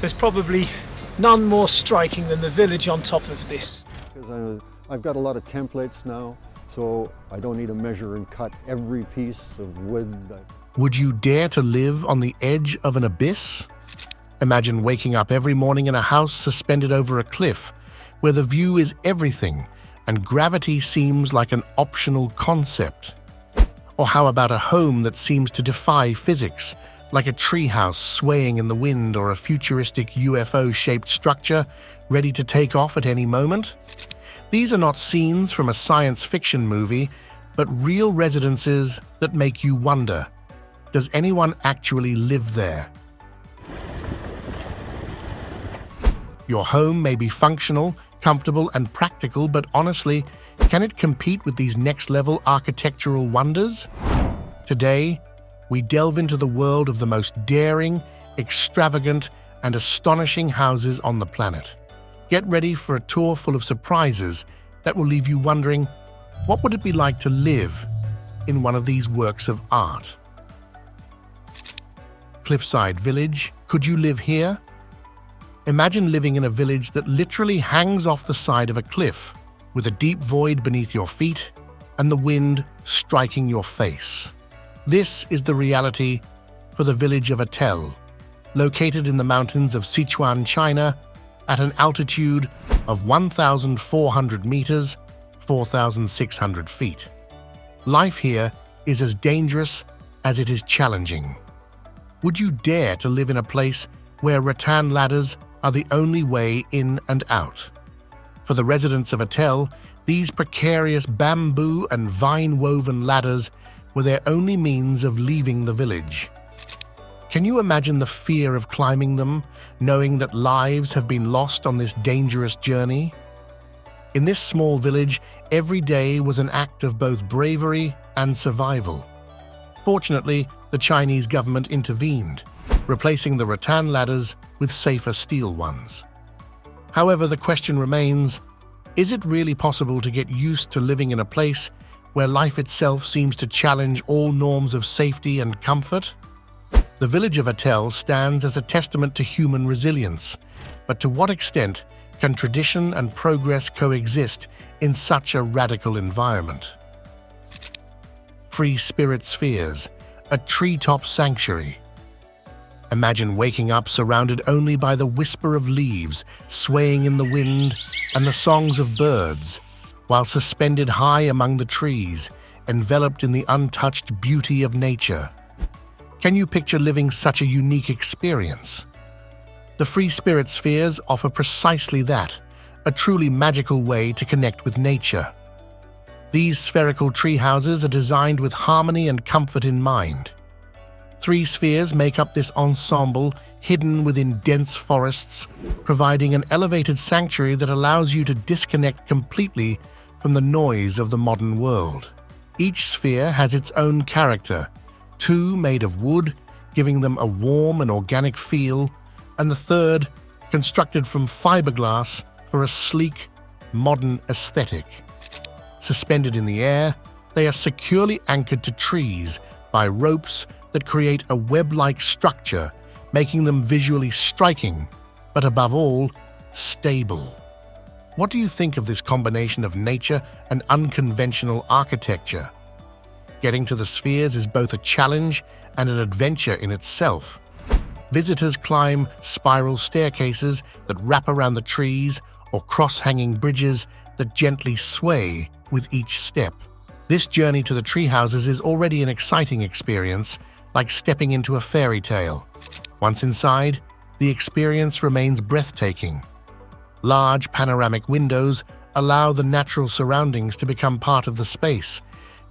There's probably none more striking than the village on top of this. Because I've got a lot of templates now, so I don't need to measure and cut every piece of wood. Would you dare to live on the edge of an abyss? Imagine waking up every morning in a house suspended over a cliff, where the view is everything and gravity seems like an optional concept. Or how about a home that seems to defy physics, like a treehouse swaying in the wind or a futuristic UFO-shaped structure ready to take off at any moment? These are not scenes from a science fiction movie, but real residences that make you wonder, does anyone actually live there? Your home may be functional, comfortable, and practical, but honestly, can it compete with these next-level architectural wonders? Today, we delve into the world of the most daring, extravagant, and astonishing houses on the planet. Get ready for a tour full of surprises that will leave you wondering, what would it be like to live in one of these works of art? Cliffside Village, could you live here? Imagine living in a village that literally hangs off the side of a cliff, with a deep void beneath your feet and the wind striking your face. This is the reality for the village of Atel, located in the mountains of Sichuan, China, at an altitude of 1,400 meters, 4,600 feet. Life here is as dangerous as it is challenging. Would you dare to live in a place where rattan ladders are the only way in and out? For the residents of Atel, these precarious bamboo and vine-woven ladders were their only means of leaving the village. Can you imagine the fear of climbing them, knowing that lives have been lost on this dangerous journey? In this small village, every day was an act of both bravery and survival. Fortunately, the Chinese government intervened, replacing the rattan ladders with safer steel ones. However, the question remains, is it really possible to get used to living in a place where life itself seems to challenge all norms of safety and comfort? The village of Atel stands as a testament to human resilience, but to what extent can tradition and progress coexist in such a radical environment? Free Spirit Spheres, a treetop sanctuary. Imagine waking up surrounded only by the whisper of leaves swaying in the wind and the songs of birds, while suspended high among the trees, enveloped in the untouched beauty of nature. Can you picture living such a unique experience? The Free Spirit Spheres offer precisely that, a truly magical way to connect with nature. These spherical tree houses are designed with harmony and comfort in mind. 3 spheres make up this ensemble, hidden within dense forests, providing an elevated sanctuary that allows you to disconnect completely from the noise of the modern world. Each sphere has its own character, 2 made of wood, giving them a warm and organic feel, and the third, constructed from fiberglass for a sleek, modern aesthetic. Suspended in the air, they are securely anchored to trees by ropes that create a web-like structure, making them visually striking, but above all, stable. What do you think of this combination of nature and unconventional architecture? Getting to the spheres is both a challenge and an adventure in itself. Visitors climb spiral staircases that wrap around the trees or cross-hanging bridges that gently sway with each step. This journey to the tree houses is already an exciting experience, like stepping into a fairy tale. Once inside, the experience remains breathtaking. Large panoramic windows allow the natural surroundings to become part of the space,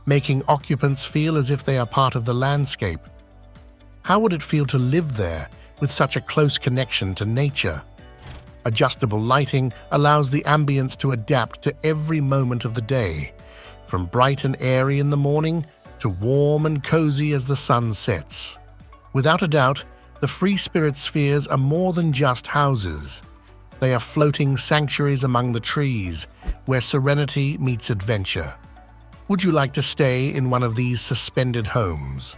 making occupants feel as if they are part of the landscape. How would it feel to live there with such a close connection to nature? Adjustable lighting allows the ambience to adapt to every moment of the day, from bright and airy in the morning to warm and cozy as the sun sets. Without a doubt, the Free Spirit Spheres are more than just houses. They are floating sanctuaries among the trees, where serenity meets adventure. Would you like to stay in one of these suspended homes?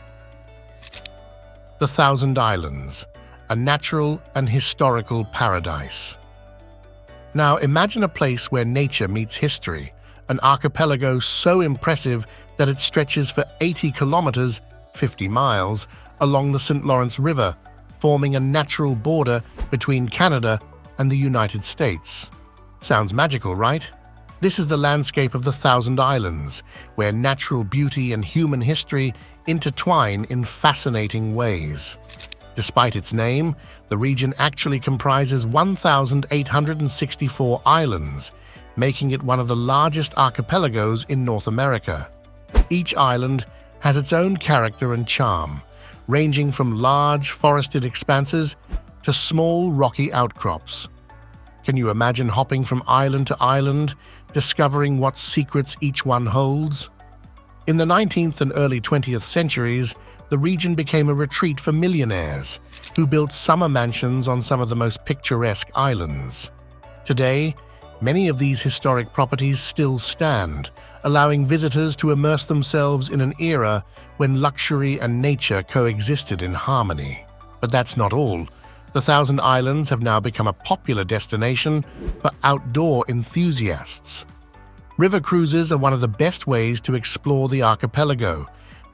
The Thousand Islands, a natural and historical paradise. Now imagine a place where nature meets history, an archipelago so impressive that it stretches for 80 kilometers, 50 miles, along the St. Lawrence River, forming a natural border between Canada and the United States. Sounds magical, right? This is the landscape of the Thousand Islands, where natural beauty and human history intertwine in fascinating ways. Despite its name, the region actually comprises 1,864 islands, making it one of the largest archipelagos in North America. Each island has its own character and charm, ranging from large forested expanses to small rocky outcrops. Can you imagine hopping from island to island, discovering what secrets each one holds? In the 19th and early 20th centuries, the region became a retreat for millionaires who built summer mansions on some of the most picturesque islands. Today, many of these historic properties still stand, allowing visitors to immerse themselves in an era when luxury and nature coexisted in harmony. But that's not all. The Thousand Islands have now become a popular destination for outdoor enthusiasts. River cruises are one of the best ways to explore the archipelago,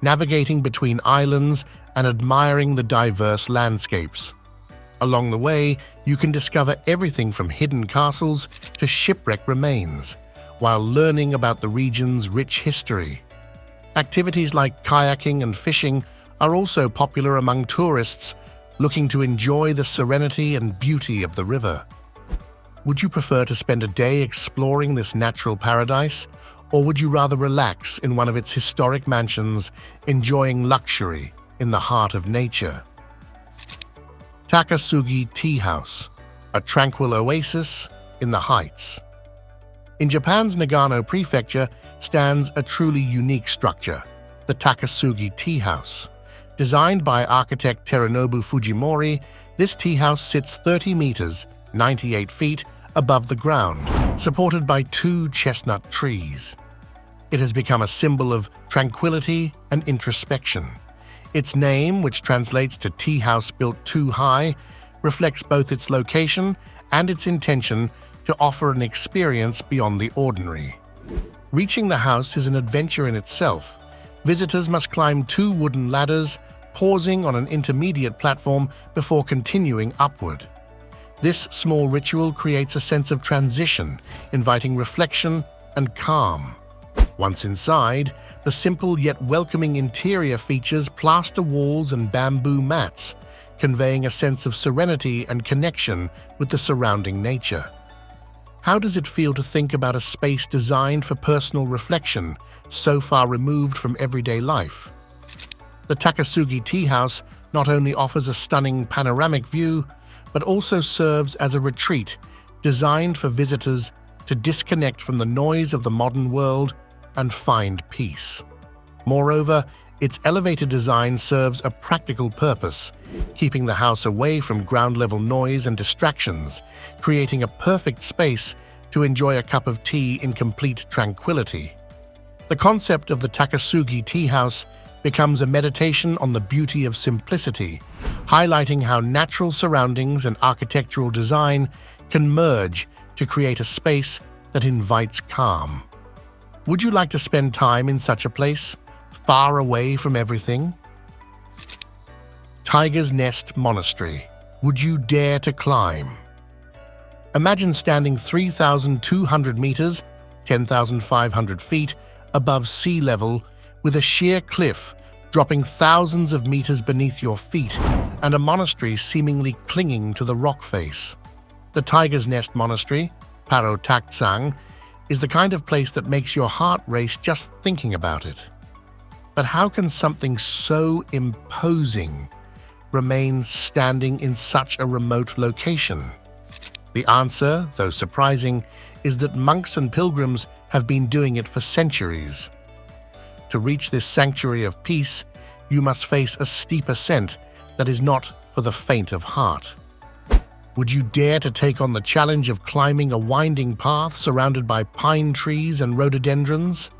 navigating between islands and admiring the diverse landscapes. Along the way, you can discover everything from hidden castles to shipwreck remains, while learning about the region's rich history. Activities like kayaking and fishing are also popular among tourists looking to enjoy the serenity and beauty of the river. Would you prefer to spend a day exploring this natural paradise, or would you rather relax in one of its historic mansions, enjoying luxury in the heart of nature? Takasugi Tea House, a tranquil oasis in the heights. In Japan's Nagano Prefecture stands a truly unique structure, the Takasugi Tea House. Designed by architect Teranobu Fujimori, this tea house sits 30 meters, 98 feet, above the ground, supported by 2 chestnut trees. It has become a symbol of tranquility and introspection. Its name, which translates to tea house built too high, reflects both its location and its intention to offer an experience beyond the ordinary. Reaching the house is an adventure in itself. Visitors must climb 2 wooden ladders, pausing on an intermediate platform before continuing upward. This small ritual creates a sense of transition, inviting reflection and calm. Once inside, the simple yet welcoming interior features plaster walls and bamboo mats, conveying a sense of serenity and connection with the surrounding nature. How does it feel to think about a space designed for personal reflection, so far removed from everyday life? The Takasugi Tea House not only offers a stunning panoramic view, but also serves as a retreat designed for visitors to disconnect from the noise of the modern world and find peace. Moreover, its elevated design serves a practical purpose, keeping the house away from ground-level noise and distractions, creating a perfect space to enjoy a cup of tea in complete tranquility. The concept of the Takasugi Tea House becomes a meditation on the beauty of simplicity, highlighting how natural surroundings and architectural design can merge to create a space that invites calm. Would you like to spend time in such a place, far away from everything? Tiger's Nest Monastery. Would you dare to climb? Imagine standing 3,200 meters, 10,500 feet, above sea level, with a sheer cliff dropping thousands of meters beneath your feet and a monastery seemingly clinging to the rock face. The Tiger's Nest Monastery, Paro Taktsang, is the kind of place that makes your heart race just thinking about it. But how can something so imposing remain standing in such a remote location? The answer, though surprising, is that monks and pilgrims have been doing it for centuries. To reach this sanctuary of peace, you must face a steep ascent that is not for the faint of heart. Would you dare to take on the challenge of climbing a winding path surrounded by pine trees and rhododendrons?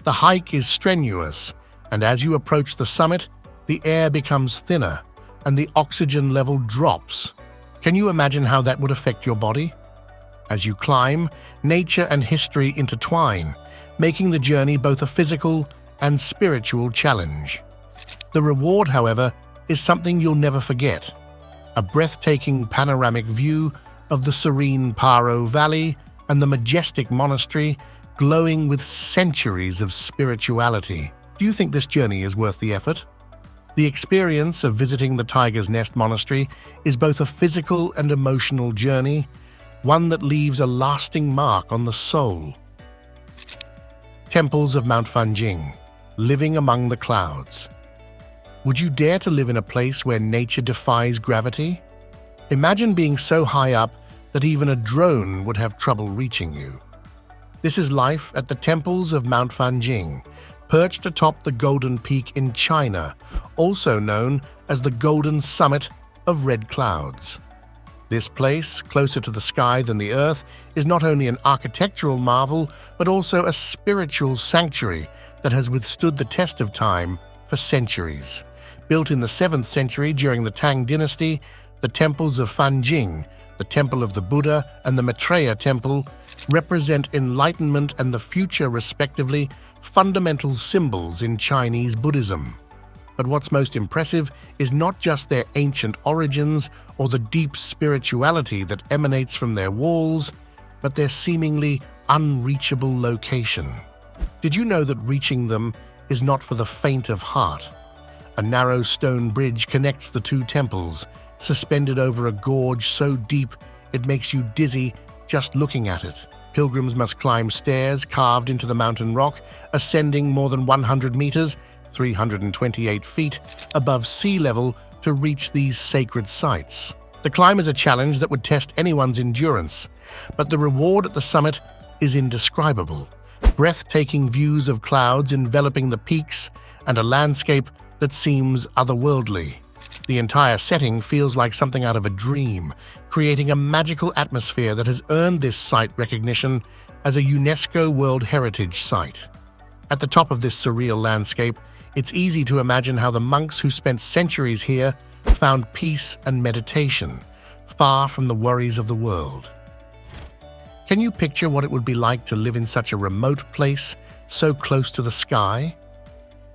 The hike is strenuous, and as you approach the summit, the air becomes thinner, and the oxygen level drops. Can you imagine how that would affect your body? As you climb, nature and history intertwine, making the journey both a physical and spiritual challenge. The reward, however, is something you'll never forget: a breathtaking panoramic view of the serene Paro Valley and the majestic monastery glowing with centuries of spirituality. Do you think this journey is worth the effort? The experience of visiting the Tiger's Nest Monastery is both a physical and emotional journey, one that leaves a lasting mark on the soul. Temples of Mount Fanjing, living among the clouds. Would you dare to live in a place where nature defies gravity? Imagine being so high up that even a drone would have trouble reaching you. This is life at the Temples of Mount Fanjing, perched atop the Golden Peak in China, also known as the Golden Summit of Red Clouds. This place, closer to the sky than the earth, is not only an architectural marvel, but also a spiritual sanctuary that has withstood the test of time for centuries. Built in the 7th century during the Tang dynasty, the temples of Fanjing, the Temple of the Buddha, and the Maitreya Temple represent enlightenment and the future, respectively, fundamental symbols in Chinese Buddhism. But what's most impressive is not just their ancient origins or the deep spirituality that emanates from their walls, but their seemingly unreachable location. Did you know that reaching them is not for the faint of heart? A narrow stone bridge connects the two temples, suspended over a gorge so deep it makes you dizzy just looking at it. Pilgrims must climb stairs carved into the mountain rock, ascending more than 100 meters, 328 feet, above sea level to reach these sacred sites. The climb is a challenge that would test anyone's endurance, but the reward at the summit is indescribable. Breathtaking views of clouds enveloping the peaks and a landscape that seems otherworldly. The entire setting feels like something out of a dream, creating a magical atmosphere that has earned this site recognition as a UNESCO World Heritage Site. At the top of this surreal landscape, it's easy to imagine how the monks who spent centuries here found peace and meditation, far from the worries of the world. Can you picture what it would be like to live in such a remote place, so close to the sky?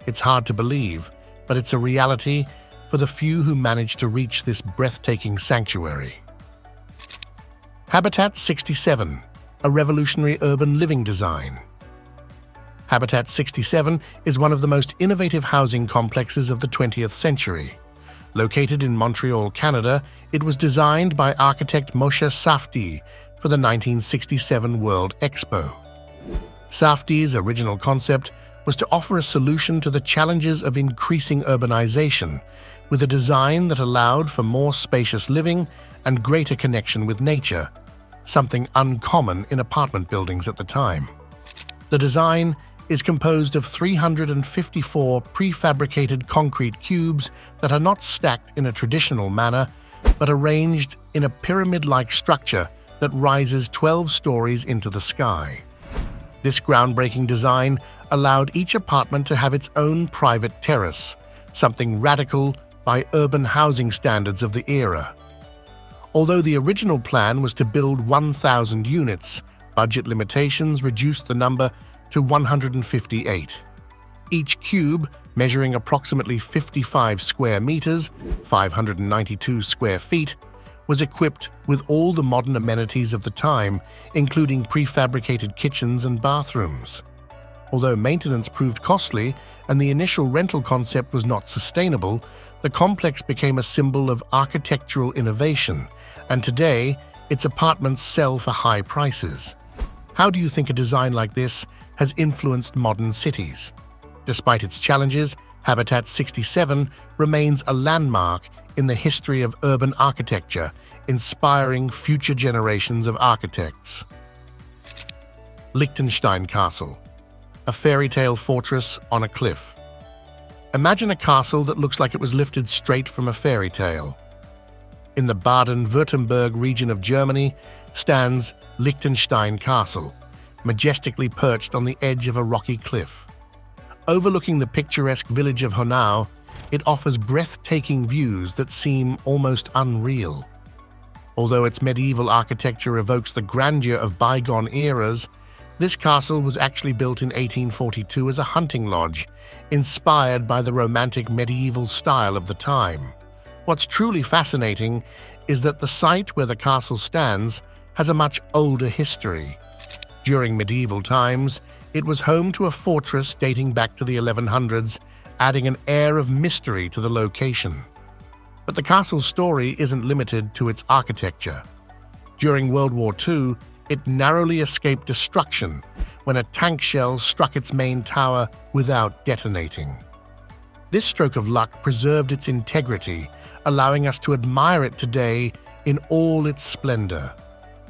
It's hard to believe, but it's a reality for the few who manage to reach this breathtaking sanctuary. Habitat 67, a revolutionary urban living design. Habitat 67 is one of the most innovative housing complexes of the 20th century. Located in Montreal, Canada, it was designed by architect Moshe Safdie for the 1967 World Expo. Safdie's original concept was to offer a solution to the challenges of increasing urbanization, with a design that allowed for more spacious living and greater connection with nature, something uncommon in apartment buildings at the time. The design is composed of 354 prefabricated concrete cubes that are not stacked in a traditional manner, but arranged in a pyramid-like structure that rises 12 stories into the sky. This groundbreaking design allowed each apartment to have its own private terrace, something radical by urban housing standards of the era. Although the original plan was to build 1,000 units, budget limitations reduced the number to 158. Each cube, measuring approximately 55 square meters, 592 square feet, was equipped with all the modern amenities of the time, including prefabricated kitchens and bathrooms. Although maintenance proved costly and the initial rental concept was not sustainable, the complex became a symbol of architectural innovation, and today its apartments sell for high prices. How do you think a design like this has influenced modern cities? Despite its challenges, Habitat 67 remains a landmark in the history of urban architecture, inspiring future generations of architects. Liechtenstein Castle, a fairy tale fortress on a cliff. Imagine a castle that looks like it was lifted straight from a fairy tale. In the Baden-Württemberg region of Germany stands Liechtenstein Castle, majestically perched on the edge of a rocky cliff. Overlooking the picturesque village of Honau, it offers breathtaking views that seem almost unreal. Although its medieval architecture evokes the grandeur of bygone eras, this castle was actually built in 1842 as a hunting lodge, inspired by the romantic medieval style of the time. What's truly fascinating is that the site where the castle stands has a much older history. During medieval times, it was home to a fortress dating back to the 1100s, adding an air of mystery to the location. But the castle's story isn't limited to its architecture. During World War II, it narrowly escaped destruction when a tank shell struck its main tower without detonating. This stroke of luck preserved its integrity, allowing us to admire it today in all its splendor.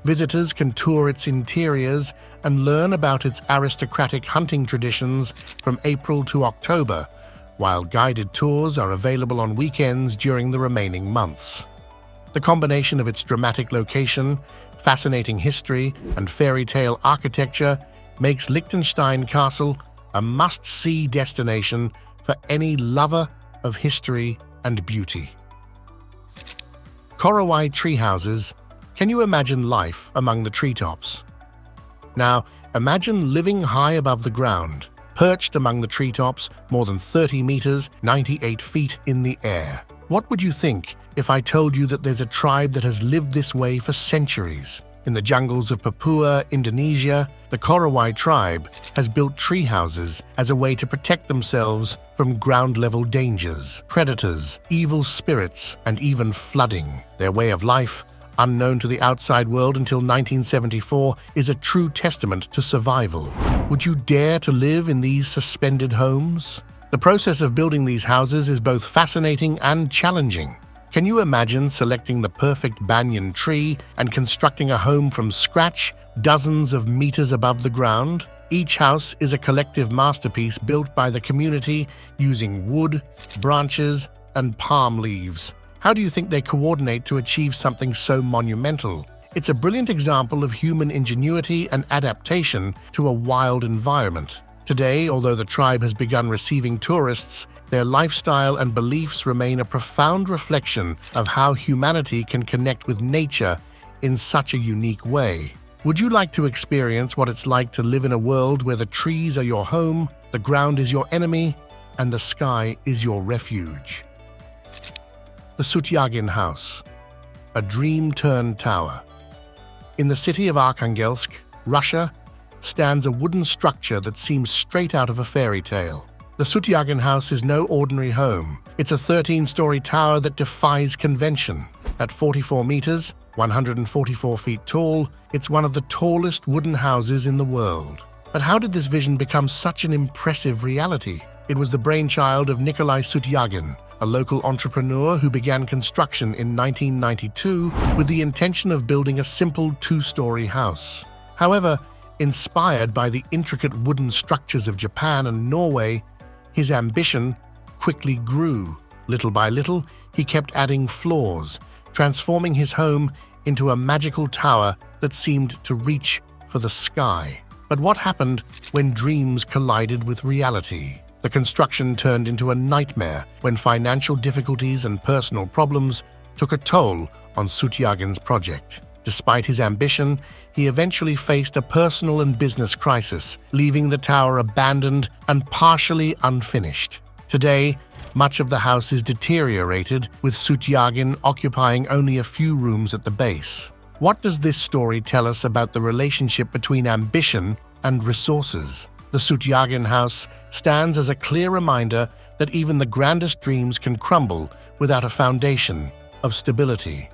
Visitors can tour its interiors and learn about its aristocratic hunting traditions from April to October, while guided tours are available on weekends during the remaining months. The combination of its dramatic location, fascinating history, and fairy tale architecture makes Liechtenstein Castle a must-see destination for any lover of history and beauty. Korowai tree houses. Can you imagine life among the treetops? Now, imagine living high above the ground, perched among the treetops more than 30 meters, 98 feet in the air. What would you think if I told you that there's a tribe that has lived this way for centuries? In the jungles of Papua, Indonesia, the Korowai tribe has built tree houses as a way to protect themselves from ground-level dangers, predators, evil spirits, and even flooding. Their way of life, unknown to the outside world until 1974, is a true testament to survival. Would you dare to live in these suspended homes? The process of building these houses is both fascinating and challenging. Can you imagine selecting the perfect banyan tree and constructing a home from scratch, dozens of meters above the ground? Each house is a collective masterpiece built by the community using wood, branches, and palm leaves. How do you think they coordinate to achieve something so monumental? It's a brilliant example of human ingenuity and adaptation to a wild environment. Today, although the tribe has begun receiving tourists, their lifestyle and beliefs remain a profound reflection of how humanity can connect with nature in such a unique way. Would you like to experience what it's like to live in a world where the trees are your home, the ground is your enemy, and the sky is your refuge? The Sutyagin House, a dream-turned tower. In the city of Arkhangelsk, Russia, stands a wooden structure that seems straight out of a fairy tale. The Sutyagin House is no ordinary home. It's a 13-story tower that defies convention. At 44 meters, 144 feet tall, it's one of the tallest wooden houses in the world. But how did this vision become such an impressive reality? It was the brainchild of Nikolai Sutyagin, a local entrepreneur who began construction in 1992 with the intention of building a simple 2-story house. However, inspired by the intricate wooden structures of Japan and Norway, his ambition quickly grew. Little by little, he kept adding floors, transforming his home into a magical tower that seemed to reach for the sky. But what happened when dreams collided with reality? The construction turned into a nightmare when financial difficulties and personal problems took a toll on Sutyagin's project. Despite his ambition, he eventually faced a personal and business crisis, leaving the tower abandoned and partially unfinished. Today, much of the house is deteriorated, with Sutyagin occupying only a few rooms at the base. What does this story tell us about the relationship between ambition and resources? The Sutyagin house stands as a clear reminder that even the grandest dreams can crumble without a foundation of stability.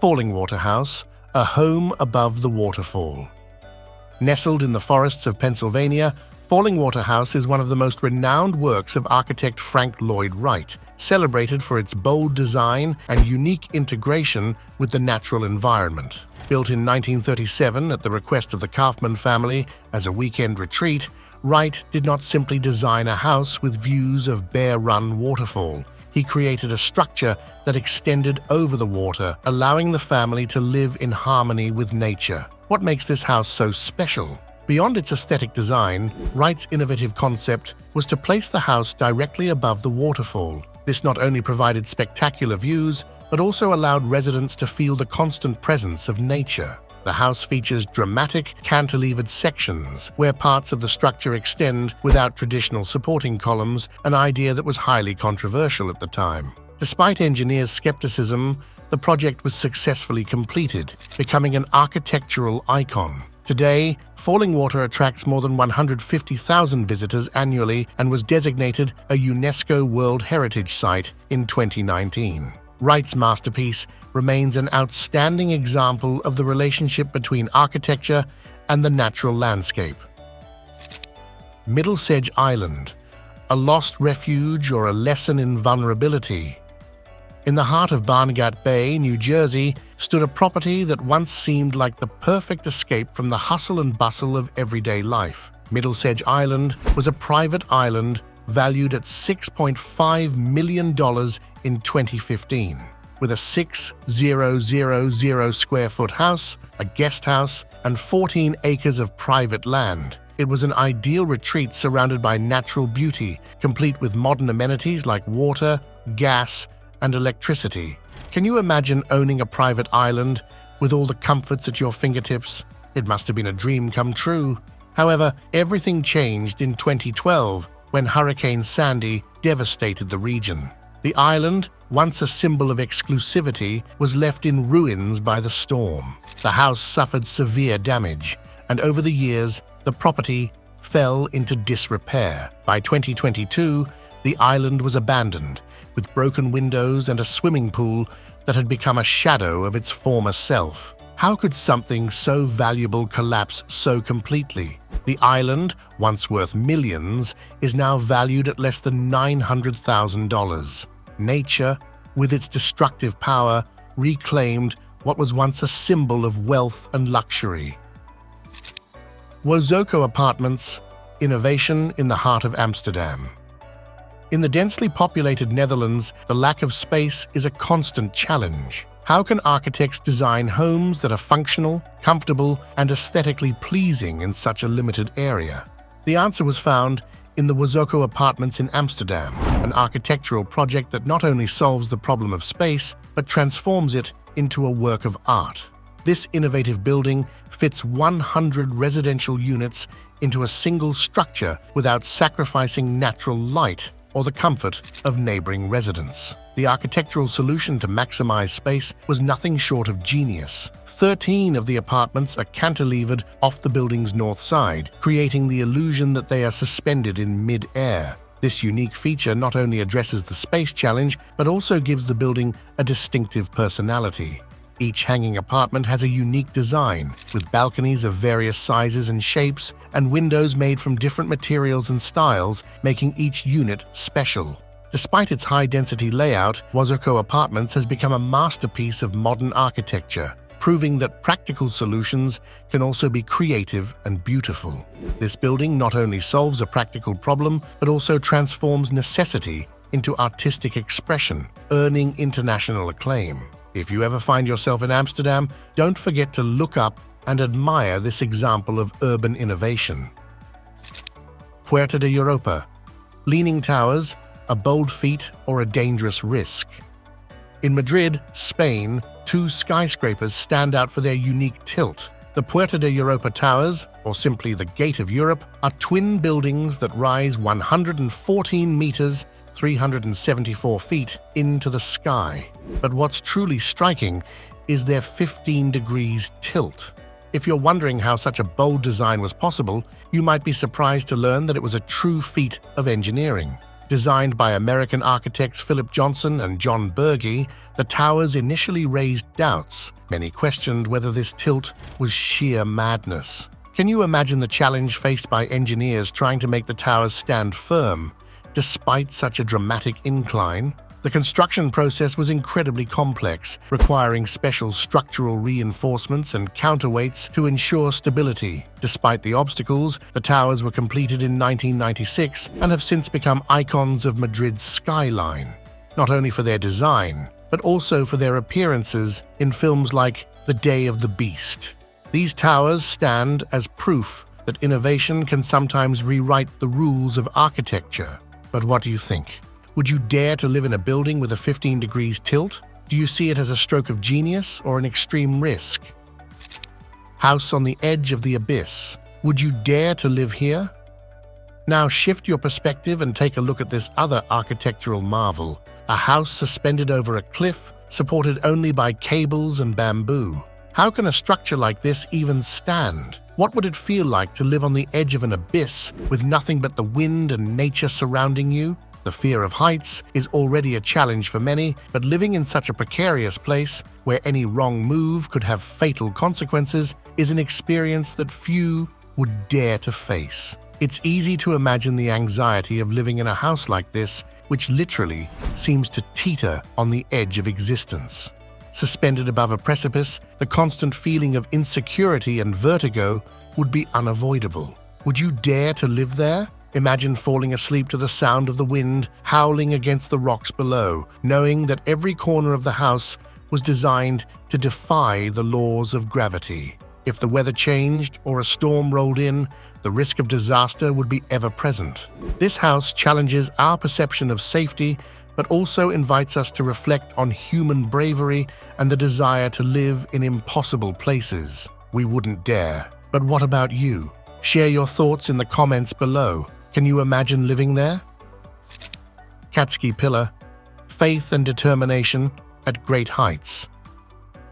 Fallingwater House, a home above the waterfall. Nestled in the forests of Pennsylvania, Fallingwater House is one of the most renowned works of architect Frank Lloyd Wright, celebrated for its bold design and unique integration with the natural environment. Built in 1937 at the request of the Kaufman family as a weekend retreat, Wright did not simply design a house with views of Bear Run waterfall. He created a structure that extended over the water, allowing the family to live in harmony with nature. What makes this house so special? Beyond its aesthetic design, Wright's innovative concept was to place the house directly above the waterfall. This not only provided spectacular views, but also allowed residents to feel the constant presence of nature. The house features dramatic, cantilevered sections where parts of the structure extend without traditional supporting columns, an idea that was highly controversial at the time. Despite engineers' skepticism, the project was successfully completed, becoming an architectural icon. Today, Falling Water attracts more than 150,000 visitors annually and was designated a UNESCO World Heritage Site in 2019. Wright's masterpiece remains an outstanding example of the relationship between architecture and the natural landscape. Middlesedge Island, a lost refuge or a lesson in vulnerability. In the heart of Barnegat Bay, New Jersey, stood a property that once seemed like the perfect escape from the hustle and bustle of everyday life. Middlesedge Island was a private island valued at $6.5 million in 2015. With a 6,000 square foot house, a guest house, and 14 acres of private land, it was an ideal retreat surrounded by natural beauty, complete with modern amenities like water, gas, and electricity. Can you imagine owning a private island with all the comforts at your fingertips? It must have been a dream come true. However, everything changed in 2012 when Hurricane Sandy devastated the region. The island, once a symbol of exclusivity, was left in ruins by the storm. The house suffered severe damage, and over the years, the property fell into disrepair. By 2022, the island was abandoned, with broken windows and a swimming pool that had become a shadow of its former self. How could something so valuable collapse so completely? The island, once worth millions, is now valued at less than $900,000. Nature, with its destructive power, reclaimed what was once a symbol of wealth and luxury. Wozoko Apartments, innovation in the heart of Amsterdam. In the densely populated Netherlands, the lack of space is a constant challenge. How can architects design homes that are functional, comfortable, and aesthetically pleasing in such a limited area? The answer was found in the Wozoko Apartments in Amsterdam, an architectural project that not only solves the problem of space, but transforms it into a work of art. This innovative building fits 100 residential units into a single structure without sacrificing natural light or the comfort of neighboring residents. The architectural solution to maximize space was nothing short of genius. 13 of the apartments are cantilevered off the building's north side, creating the illusion that they are suspended in mid-air. This unique feature not only addresses the space challenge, but also gives the building a distinctive personality. Each hanging apartment has a unique design, with balconies of various sizes and shapes, and windows made from different materials and styles, making each unit special. Despite its high-density layout, Wozoko Apartments has become a masterpiece of modern architecture, proving that practical solutions can also be creative and beautiful. This building not only solves a practical problem, but also transforms necessity into artistic expression, earning international acclaim. If you ever find yourself in Amsterdam, don't forget to look up and admire this example of urban innovation. Puerta de Europa. Leaning towers, a bold feat or a dangerous risk. In Madrid, Spain, two skyscrapers stand out for their unique tilt. The Puerta de Europa Towers, or simply the Gate of Europe, are twin buildings that rise 114 meters 374 feet into the sky. But what's truly striking is their 15 degrees tilt. If you're wondering how such a bold design was possible, you might be surprised to learn that it was a true feat of engineering. Designed by American architects Philip Johnson and John Berge, the towers initially raised doubts. Many questioned whether this tilt was sheer madness. Can you imagine the challenge faced by engineers trying to make the towers stand firm, despite such a dramatic incline? The construction process was incredibly complex, requiring special structural reinforcements and counterweights to ensure stability. Despite the obstacles, the towers were completed in 1996 and have since become icons of Madrid's skyline, not only for their design, but also for their appearances in films like The Day of the Beast. These towers stand as proof that innovation can sometimes rewrite the rules of architecture. But what do you think? Would you dare to live in a building with a 15 degrees tilt? Do you see it as a stroke of genius or an extreme risk? House on the edge of the abyss. Would you dare to live here? Now shift your perspective and take a look at this other architectural marvel. A house suspended over a cliff, supported only by cables and bamboo. How can a structure like this even stand? What would it feel like to live on the edge of an abyss with nothing but the wind and nature surrounding you? The fear of heights is already a challenge for many, but living in such a precarious place, where any wrong move could have fatal consequences, is an experience that few would dare to face. It's easy to imagine the anxiety of living in a house like this, which literally seems to teeter on the edge of existence. Suspended above a precipice, the constant feeling of insecurity and vertigo would be unavoidable. Would you dare to live there? Imagine falling asleep to the sound of the wind howling against the rocks below, knowing that every corner of the house was designed to defy the laws of gravity. If the weather changed or a storm rolled in, the risk of disaster would be ever present. This house challenges our perception of safety, but also invites us to reflect on human bravery and the desire to live in impossible places. We wouldn't dare. But what about you? Share your thoughts in the comments below. Can you imagine living there? Catski Pillar, faith and determination at great heights.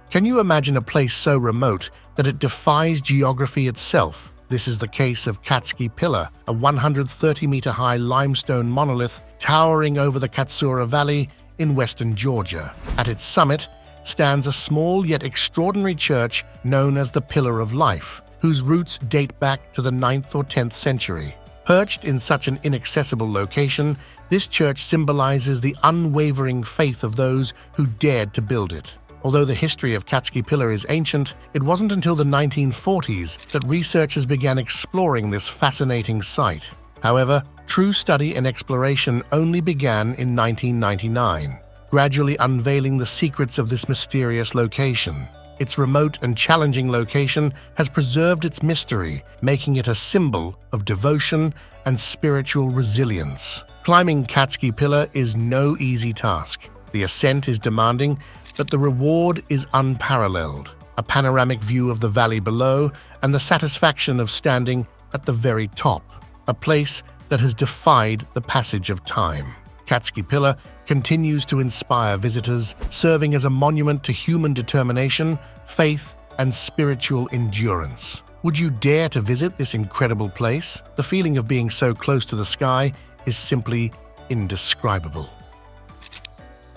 Can you imagine a place so remote that it defies geography itself? This is the case of Catski Pillar, a 130-meter-high limestone monolith towering over the Katsura Valley in western Georgia. At its summit stands a small yet extraordinary church known as the Pillar of Life, whose roots date back to the 9th or 10th century. Perched in such an inaccessible location, this church symbolizes the unwavering faith of those who dared to build it. Although the history of Catski Pillar is ancient, it wasn't until the 1940s that researchers began exploring this fascinating site. However, true study and exploration only began in 1999, gradually unveiling the secrets of this mysterious location. Its remote and challenging location has preserved its mystery, making it a symbol of devotion and spiritual resilience. Climbing Catski Pillar is no easy task. The ascent is demanding, but the reward is unparalleled. A panoramic view of the valley below and the satisfaction of standing at the very top, a place that has defied the passage of time. Catski Pillar continues to inspire visitors, serving as a monument to human determination, faith, and spiritual endurance. Would you dare to visit this incredible place? The feeling of being so close to the sky is simply indescribable.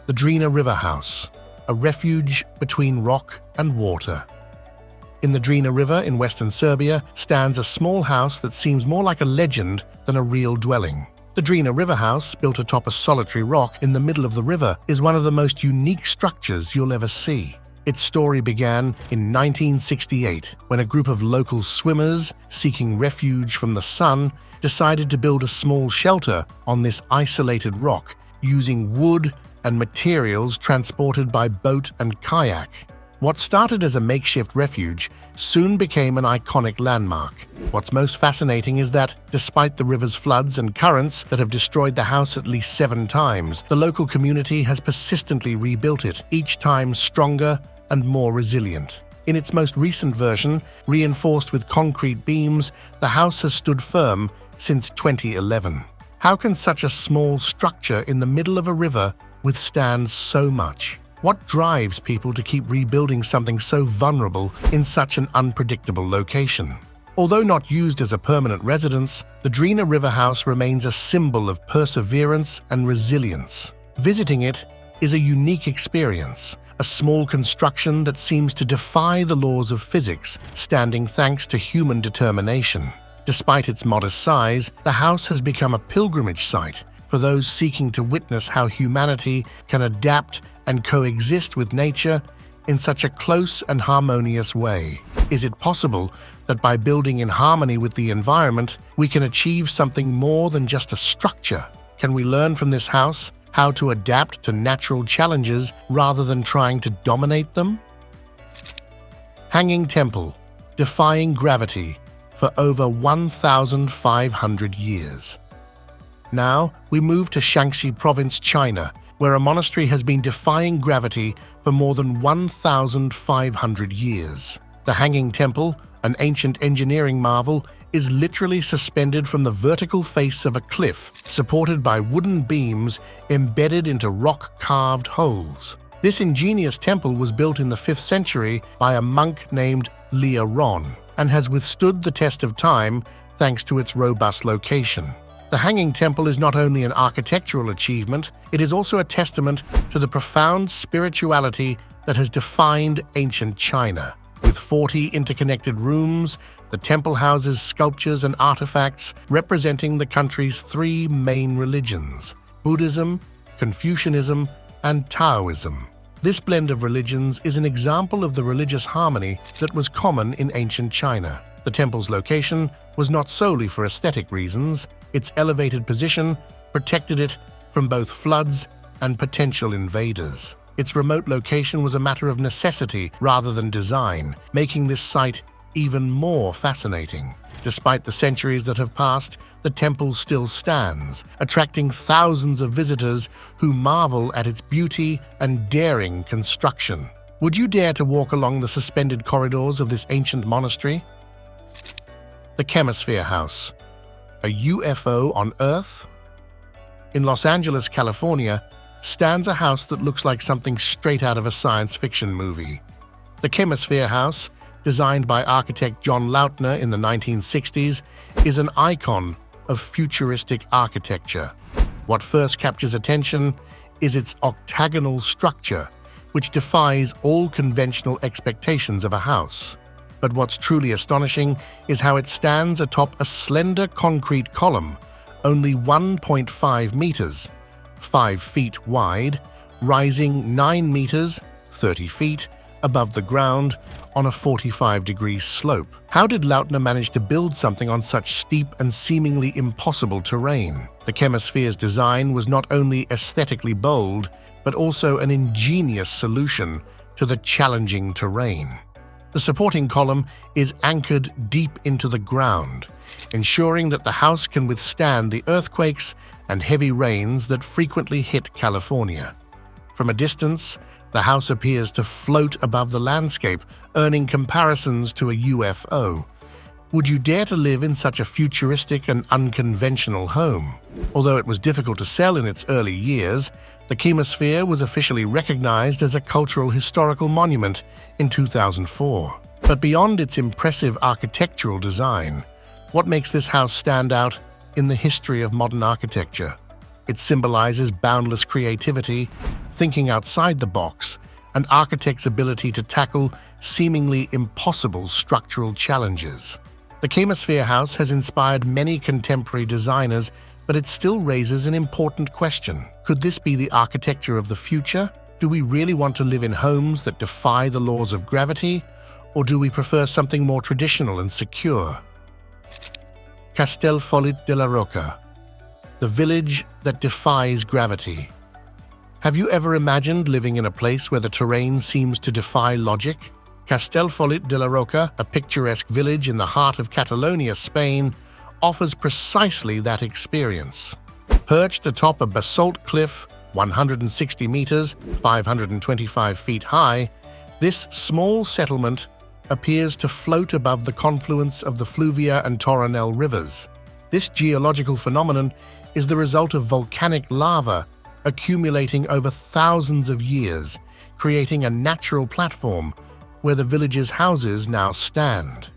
The Drina River House, a refuge between rock and water. In the Drina River in western Serbia stands a small house that seems more like a legend than a real dwelling. The Drina River House, built atop a solitary rock in the middle of the river, is one of the most unique structures you'll ever see. Its story began in 1968, when a group of local swimmers, seeking refuge from the sun, decided to build a small shelter on this isolated rock using wood and materials transported by boat and kayak. What started as a makeshift refuge soon became an iconic landmark. What's most fascinating is that, despite the river's floods and currents that have destroyed the house at least 7 times, the local community has persistently rebuilt it, each time stronger and more resilient. In its most recent version, reinforced with concrete beams, the house has stood firm since 2011. How can such a small structure in the middle of a river withstand so much? What drives people to keep rebuilding something so vulnerable in such an unpredictable location? Although not used as a permanent residence, the Drina River House remains a symbol of perseverance and resilience. Visiting it is a unique experience, a small construction that seems to defy the laws of physics, standing thanks to human determination. Despite its modest size, the house has become a pilgrimage site for those seeking to witness how humanity can adapt and coexist with nature in such a close and harmonious way. Is it possible that by building in harmony with the environment, we can achieve something more than just a structure? Can we learn from this house how to adapt to natural challenges rather than trying to dominate them? Hanging Temple, defying gravity, for over 1,500 years. Now, we move to Shaanxi Province, China, where a monastery has been defying gravity for more than 1,500 years. The Hanging Temple, an ancient engineering marvel, is literally suspended from the vertical face of a cliff, supported by wooden beams embedded into rock-carved holes. This ingenious temple was built in the 5th century by a monk named Lia Ron and has withstood the test of time thanks to its robust location. The Hanging Temple is not only an architectural achievement, it is also a testament to the profound spirituality that has defined ancient China. With 40 interconnected rooms, the temple houses sculptures and artifacts representing the country's 3 main religions: Buddhism, Confucianism, and Taoism. This blend of religions is an example of the religious harmony that was common in ancient China. The temple's location was not solely for aesthetic reasons. Its elevated position protected it from both floods and potential invaders. Its remote location was a matter of necessity rather than design, making this site even more fascinating. Despite the centuries that have passed, the temple still stands, attracting thousands of visitors who marvel at its beauty and daring construction. Would you dare to walk along the suspended corridors of this ancient monastery? The Chemisphere House. A UFO on Earth? In Los Angeles, California, stands a house that looks like something straight out of a science fiction movie. The Chemisphere House, designed by architect John Lautner in the 1960s, is an icon of futuristic architecture. What first captures attention is its octagonal structure, which defies all conventional expectations of a house. But what's truly astonishing is how it stands atop a slender concrete column, only 1.5 meters, 5 feet wide, rising 9 meters, 30 feet, above the ground on a 45-degree slope. How did Lautner manage to build something on such steep and seemingly impossible terrain? The Chemisphere's design was not only aesthetically bold, but also an ingenious solution to the challenging terrain. The supporting column is anchored deep into the ground, ensuring that the house can withstand the earthquakes and heavy rains that frequently hit California. From a distance, the house appears to float above the landscape, earning comparisons to a UFO. Would you dare to live in such a futuristic and unconventional home? Although it was difficult to sell in its early years, the Chemisphere was officially recognized as a cultural historical monument in 2004. But beyond its impressive architectural design, what makes this house stand out in the history of modern architecture? It symbolizes boundless creativity, thinking outside the box, and architects' ability to tackle seemingly impossible structural challenges. The Chemisphere House has inspired many contemporary designers, but it still raises an important question. Could this be the architecture of the future? Do we really want to live in homes that defy the laws of gravity, or do we prefer something more traditional and secure? Castellfollit de la Roca, the village that defies gravity. Have you ever imagined living in a place where the terrain seems to defy logic? Castellfollit de la Roca, a picturesque village in the heart of Catalonia, Spain, offers precisely that experience. Perched atop a basalt cliff 160 meters, 525 feet high, this small settlement appears to float above the confluence of the Fluvia and Toronel rivers. This geological phenomenon is the result of volcanic lava accumulating over thousands of years, creating a natural platform where the village's houses now stand.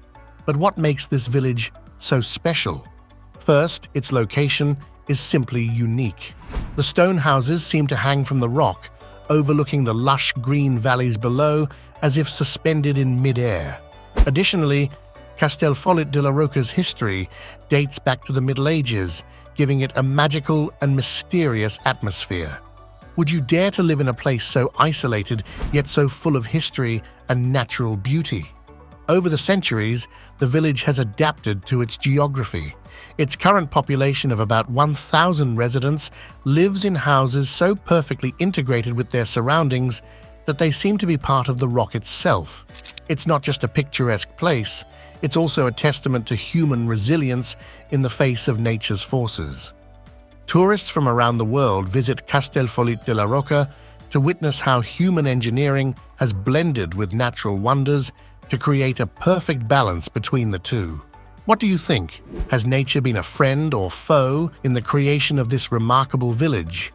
But what makes this village so special? First, its location is simply unique. The stone houses seem to hang from the rock, overlooking the lush green valleys below as if suspended in mid-air. Additionally, Castellfollit de la Roca's history dates back to the Middle Ages, giving it a magical and mysterious atmosphere. Would you dare to live in a place so isolated, yet so full of history and natural beauty? Over the centuries, the village has adapted to its geography. Its current population of about 1,000 residents lives in houses so perfectly integrated with their surroundings that they seem to be part of the rock itself. It's not just a picturesque place, it's also a testament to human resilience in the face of nature's forces. Tourists from around the world visit Castellfollit de la Roca to witness how human engineering has blended with natural wonders to create a perfect balance between the two. What do you think? Has nature been a friend or foe in the creation of this remarkable village?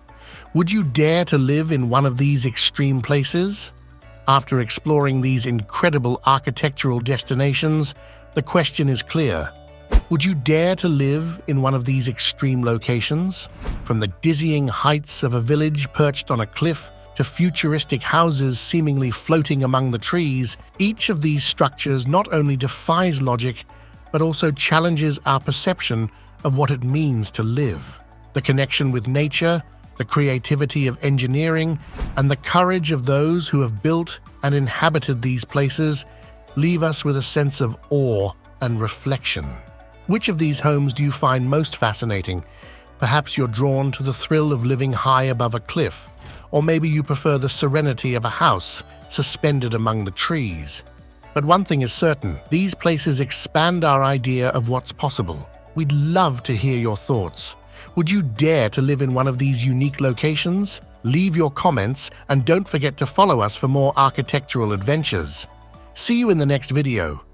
Would you dare to live in one of these extreme places? After exploring these incredible architectural destinations, the question is clear. Would you dare to live in one of these extreme locations? From the dizzying heights of a village perched on a cliff to futuristic houses seemingly floating among the trees, each of these structures not only defies logic, but also challenges our perception of what it means to live. The connection with nature, the creativity of engineering, and the courage of those who have built and inhabited these places leave us with a sense of awe and reflection. Which of these homes do you find most fascinating? Perhaps you're drawn to the thrill of living high above a cliff, or maybe you prefer the serenity of a house suspended among the trees. But one thing is certain, these places expand our idea of what's possible. We'd love to hear your thoughts. Would you dare to live in one of these unique locations? Leave your comments and don't forget to follow us for more architectural adventures. See you in the next video.